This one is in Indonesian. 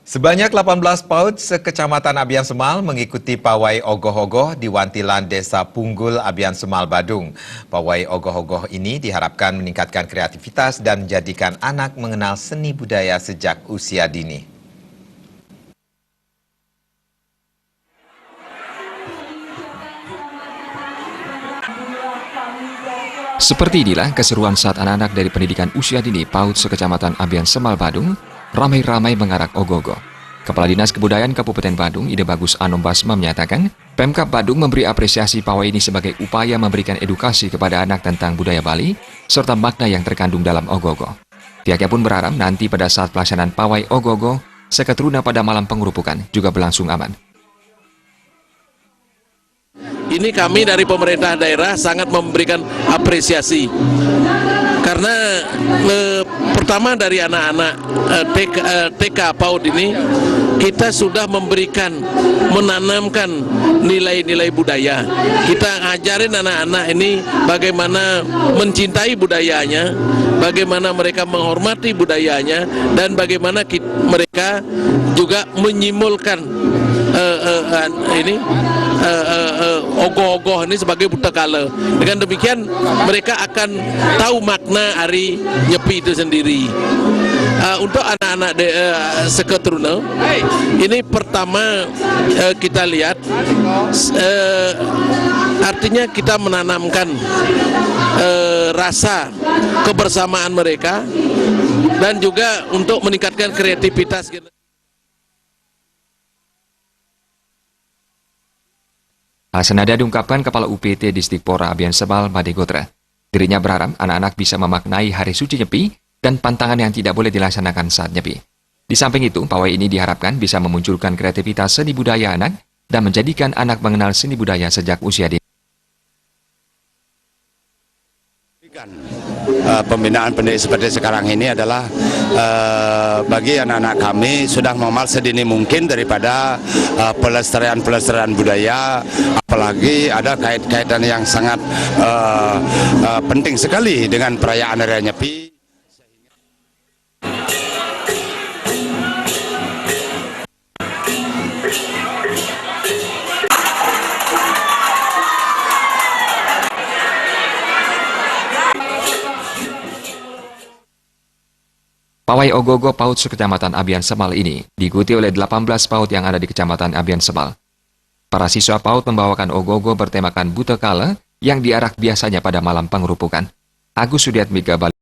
Sebanyak 18 PAUD sekecamatan Abian Semal mengikuti pawai ogoh-ogoh di Wantilan Desa Punggul, Abian Semal, Badung. Pawai ogoh-ogoh ini diharapkan meningkatkan kreativitas dan menjadikan anak mengenal seni budaya sejak usia dini. Seperti inilah keseruan saat anak-anak dari pendidikan usia dini PAUD sekecamatan Abian Semal, Badung ramai-ramai mengarak ogoh-ogoh. Kepala Dinas Kebudayaan Kabupaten Badung, Ide Bagus Anom Basma menyatakan, Pemkab Badung memberi apresiasi pawai ini sebagai upaya memberikan edukasi kepada anak tentang budaya Bali, serta makna yang terkandung dalam ogoh-ogoh. Pihaknya pun berharap nanti pada saat pelaksanaan pawai ogoh-ogoh, seketruna pada malam pengerupukan juga berlangsung aman. Ini kami dari pemerintah daerah sangat memberikan apresiasi karena pertama dari anak-anak TK PAUD ini kita sudah menanamkan nilai-nilai budaya. Kita ngajarin anak-anak ini bagaimana mencintai budayanya, bagaimana mereka menghormati budayanya, dan bagaimana mereka juga menyimulkan ogoh-ogoh ini sebagai buta kala. Dengan demikian mereka akan tahu makna Hari Nyepi itu sendiri. Untuk anak-anak seketruna, ini pertama kita lihat artinya kita menanamkan rasa kebersamaan mereka dan juga untuk meningkatkan kreativitas. Hal senada diungkapkan Kepala UPT Distikpora Abian Semal, Made Gotra. Dirinya berharap anak-anak bisa memaknai Hari Suci Nyepi dan pantangan yang tidak boleh dilaksanakan saat Nyepi. Di samping itu, pawai ini diharapkan bisa memunculkan kreativitas seni budaya anak dan menjadikan anak mengenal seni budaya sejak usia dini. Pembinaan pendidik seperti sekarang ini adalah bagi anak-anak kami sudah mengamal sedini mungkin daripada pelestarian budaya, apalagi ada kait-kaitan yang sangat penting sekali dengan perayaan Hari Nyepi. Pawai ogoh-ogoh PAUD sekecamatan Abian Semal ini diikuti oleh 18 PAUD yang ada di Kecamatan Abian Semal. Para siswa PAUD membawakan ogoh-ogoh bertemakan buta kala yang diarak biasanya pada malam pengerupukan. Agus Sudiatmika, Bali.